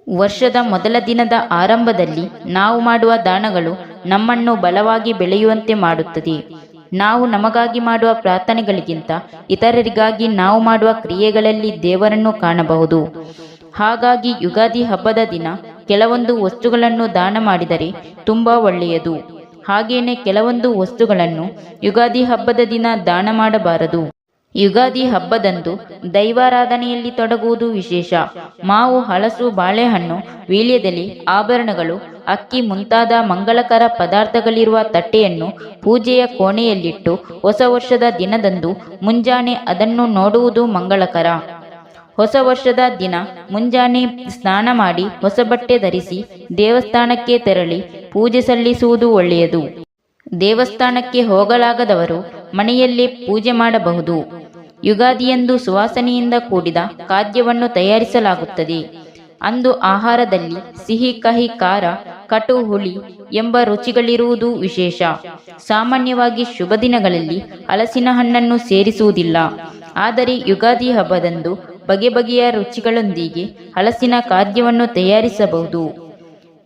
ವರ್ಷದ ಮೊದಲ ದಿನದ ಆರಂಭದಲ್ಲಿ ನಾವು ಮಾಡುವ ದಾನಗಳು ನಮ್ಮನ್ನು ಬಲವಾಗಿ ಬೆಳೆಯುವಂತೆ ಮಾಡುತ್ತದೆ. ನಾವು ನಮಗಾಗಿ ಮಾಡುವ ಪ್ರಾರ್ಥನೆಗಳಿಗಿಂತ ಇತರರಿಗಾಗಿ ನಾವು ಮಾಡುವ ಕ್ರಿಯೆಗಳಲ್ಲಿ ದೇವರನ್ನು ಕಾಣಬಹುದು. ಹಾಗಾಗಿ ಯುಗಾದಿ ಹಬ್ಬದ ದಿನ ಕೆಲವೊಂದು ವಸ್ತುಗಳನ್ನು ದಾನ ಮಾಡಿದರೆ ತುಂಬಾ ಒಳ್ಳೆಯದು. ಹಾಗೇನೆ ಕೆಲವೊಂದು ವಸ್ತುಗಳನ್ನು ಯುಗಾದಿ ಹಬ್ಬದ ದಿನ ದಾನ ಮಾಡಬಾರದು. ಯುಗಾದಿ ಹಬ್ಬದಂದು ದೈವಾರಾಧನೆಯಲ್ಲಿ ತೊಡಗುವುದು ವಿಶೇಷ. ಮಾವು, ಹಲಸು, ಬಾಳೆಹಣ್ಣು, ವೀಳ್ಯದೆಲೆ, ಆಭರಣಗಳು, ಅಕ್ಕಿ ಮುಂತಾದ ಮಂಗಳಕರ ಪದಾರ್ಥಗಳಿರುವ ತಟ್ಟೆಯನ್ನು ಪೂಜೆಯ ಕೋಣೆಯಲ್ಲಿಟ್ಟು ಹೊಸ ವರ್ಷದ ದಿನದಂದು ಮುಂಜಾನೆ ಅದನ್ನು ನೋಡುವುದು ಮಂಗಳಕರ. ಹೊಸ ವರ್ಷದ ದಿನ ಮುಂಜಾನೆ ಸ್ನಾನ ಮಾಡಿ ಹೊಸ ಬಟ್ಟೆ ಧರಿಸಿ ದೇವಸ್ಥಾನಕ್ಕೆ ತೆರಳಿ ಪೂಜೆ ಸಲ್ಲಿಸುವುದು ಒಳ್ಳೆಯದು. ದೇವಸ್ಥಾನಕ್ಕೆ ಹೋಗಲಾಗದವರು ಮನೆಯಲ್ಲೇ ಪೂಜೆ ಮಾಡಬಹುದು. ಯುಗಾದಿಯಂದು ಸುವಾಸನೆಯಿಂದ ಕೂಡಿದ ಖಾದ್ಯವನ್ನು ತಯಾರಿಸಲಾಗುತ್ತದೆ. ಅಂದು ಆಹಾರದಲ್ಲಿ ಸಿಹಿ, ಕಹಿ, ಖಾರ, ಕಟು, ಹುಳಿ ಎಂಬ ರುಚಿಗಳಿರುವುದು ವಿಶೇಷ. ಸಾಮಾನ್ಯವಾಗಿ ಶುಭ ದಿನಗಳಲ್ಲಿ ಹಲಸಿನ ಹಣ್ಣನ್ನು ಸೇರಿಸುವುದಿಲ್ಲ. ಆದರೆ ಯುಗಾದಿ ಹಬ್ಬದಂದು ಬಗೆ ಬಗೆಯ ರುಚಿಗಳೊಂದಿಗೆ ಹಲಸಿನ ಖಾದ್ಯವನ್ನು ತಯಾರಿಸಬಹುದು.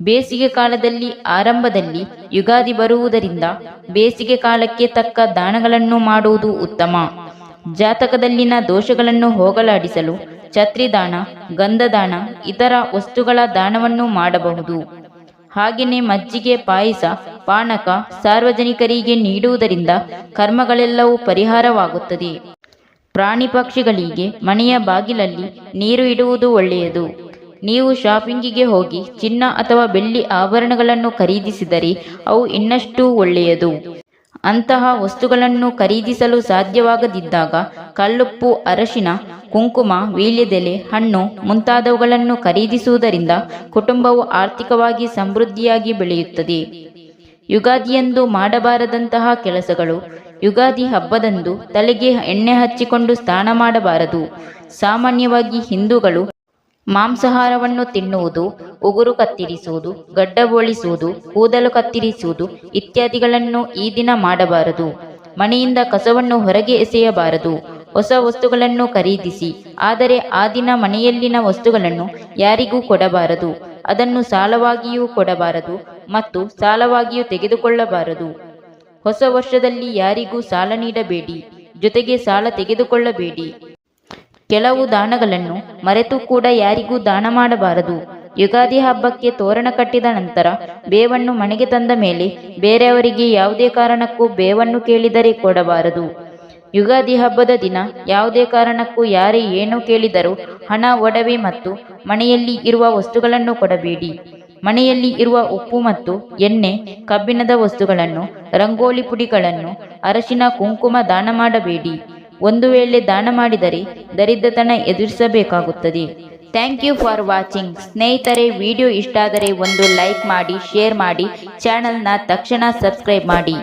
ಬೇಸಿಗೆ ಕಾಲದಲ್ಲಿ ಆರಂಭದಲ್ಲಿ ಯುಗಾದಿ ಬರುವುದರಿಂದ ಬೇಸಿಗೆ ಕಾಲಕ್ಕೆ ತಕ್ಕ ದಾನಗಳನ್ನು ಮಾಡುವುದು ಉತ್ತಮ. ಜಾತಕದಲ್ಲಿನ ದೋಷಗಳನ್ನು ಹೋಗಲಾಡಿಸಲು ಛತ್ರಿದಾನ, ಗಂಧದಾನ, ಇತರ ವಸ್ತುಗಳ ದಾನವನ್ನು ಮಾಡಬಹುದು. ಹಾಗೆಯೇ ಮಜ್ಜಿಗೆ, ಪಾಯಸ, ಪಾನಕ ಸಾರ್ವಜನಿಕರಿಗೆ ನೀಡುವುದರಿಂದ ಕರ್ಮಗಳೆಲ್ಲವೂ ಪರಿಹಾರವಾಗುತ್ತದೆ. ಪ್ರಾಣಿ ಪಕ್ಷಿಗಳಿಗೆ ಮನೆಯ ಬಾಗಿಲಲ್ಲಿ ನೀರು ಇಡುವುದು ಒಳ್ಳೆಯದು. ನೀವು ಶಾಪಿಂಗಿಗೆ ಹೋಗಿ ಚಿನ್ನ ಅಥವಾ ಬೆಳ್ಳಿ ಆಭರಣಗಳನ್ನು ಖರೀದಿಸಿದರೆ ಅವು ಇನ್ನಷ್ಟು ಒಳ್ಳೆಯದು. ಅಂತಹ ವಸ್ತುಗಳನ್ನು ಖರೀದಿಸಲು ಸಾಧ್ಯವಾಗದಿದ್ದಾಗ ಕಲ್ಲುಪ್ಪು, ಅರಶಿನ, ಕುಂಕುಮ, ವೀಳ್ಯದೆಲೆ, ಹಣ್ಣು ಮುಂತಾದವುಗಳನ್ನು ಖರೀದಿಸುವುದರಿಂದ ಕುಟುಂಬವು ಆರ್ಥಿಕವಾಗಿ ಸಮೃದ್ಧಿಯಾಗಿ ಬೆಳೆಯುತ್ತದೆ. ಯುಗಾದಿಯಂದು ಮಾಡಬಾರದಂತಹ ಕೆಲಸಗಳು. ಯುಗಾದಿ ಹಬ್ಬದಂದು ತಲೆಗೆ ಎಣ್ಣೆ ಹಚ್ಚಿಕೊಂಡು ಸ್ನಾನ ಮಾಡಬಾರದು. ಸಾಮಾನ್ಯವಾಗಿ ಹಿಂದೂಗಳು ಮಾಂಸಾಹಾರವನ್ನು ತಿನ್ನುವುದು, ಉಗುರು ಕತ್ತರಿಸುವುದು, ಗಡ್ಡ ಬೋಳಿಸುವುದು, ಕೂದಲು ಕತ್ತರಿಸುವುದು ಇತ್ಯಾದಿಗಳನ್ನು ಈ ದಿನ ಮಾಡಬಾರದು. ಮನೆಯಿಂದ ಕಸವನ್ನು ಹೊರಗೆ ಎಸೆಯಬಾರದು. ಹೊಸ ವಸ್ತುಗಳನ್ನು ಖರೀದಿಸಿ, ಆದರೆ ಆ ದಿನ ಮನೆಯಲ್ಲಿನ ವಸ್ತುಗಳನ್ನು ಯಾರಿಗೂ ಕೊಡಬಾರದು. ಅದನ್ನು ಸಾಲವಾಗಿಯೂ ಕೊಡಬಾರದು ಮತ್ತು ಸಾಲವಾಗಿಯೂ ತೆಗೆದುಕೊಳ್ಳಬಾರದು. ಹೊಸ ವರ್ಷದಲ್ಲಿ ಯಾರಿಗೂ ಸಾಲ ನೀಡಬೇಡಿ, ಜೊತೆಗೆ ಸಾಲ ತೆಗೆದುಕೊಳ್ಳಬೇಡಿ. ಕೆಲವು ದಾನಗಳನ್ನು ಮರೆತು ಕೂಡ ಯಾರಿಗೂ ದಾನ ಮಾಡಬಾರದು. ಯುಗಾದಿ ಹಬ್ಬಕ್ಕೆ ತೋರಣ ಕಟ್ಟಿದ ನಂತರ ಬೇವನ್ನು ಮನೆಗೆ ತಂದ ಮೇಲೆ ಬೇರೆಯವರಿಗೆ ಯಾವುದೇ ಕಾರಣಕ್ಕೂ ಬೇವನ್ನು ಕೇಳಿದರೆ ಕೊಡಬಾರದು. ಯುಗಾದಿ ಹಬ್ಬದ ದಿನ ಯಾವುದೇ ಕಾರಣಕ್ಕೂ ಯಾರೇ ಏನು ಕೇಳಿದರೂ ಹಣ, ಒಡವೆ ಮತ್ತು ಮನೆಯಲ್ಲಿ ಇರುವ ವಸ್ತುಗಳನ್ನು ಕೊಡಬೇಡಿ. ಮನೆಯಲ್ಲಿ ಇರುವ ಉಪ್ಪು ಮತ್ತು ಎಣ್ಣೆ, ಕಬ್ಬಿಣದ ವಸ್ತುಗಳನ್ನು, ರಂಗೋಲಿ ಪುಡಿಗಳನ್ನು, ಅರಶಿನ, ಕುಂಕುಮ ದಾನ ಮಾಡಬೇಡಿ. ಒಂದು ವೇಳೆ ದಾನ ಮಾಡಿದರೆ ದರಿದ್ರತನ ಎದುರಿಸಬೇಕಾಗುತ್ತದೆ. Thank you for watching. ಸ್ನೇಹಿತರೆ, ವಿಡಿಯೋ ಇಷ್ಟ ಆದರೆ ಒಂದು ಲೈಕ್ ಮಾಡಿ, ಶೇರ್ ಮಾಡಿ, ಚಾನಲ್ನ ತಕ್ಷಣ ಸಬ್ಸ್ಕ್ರೈಬ್ ಮಾಡಿ.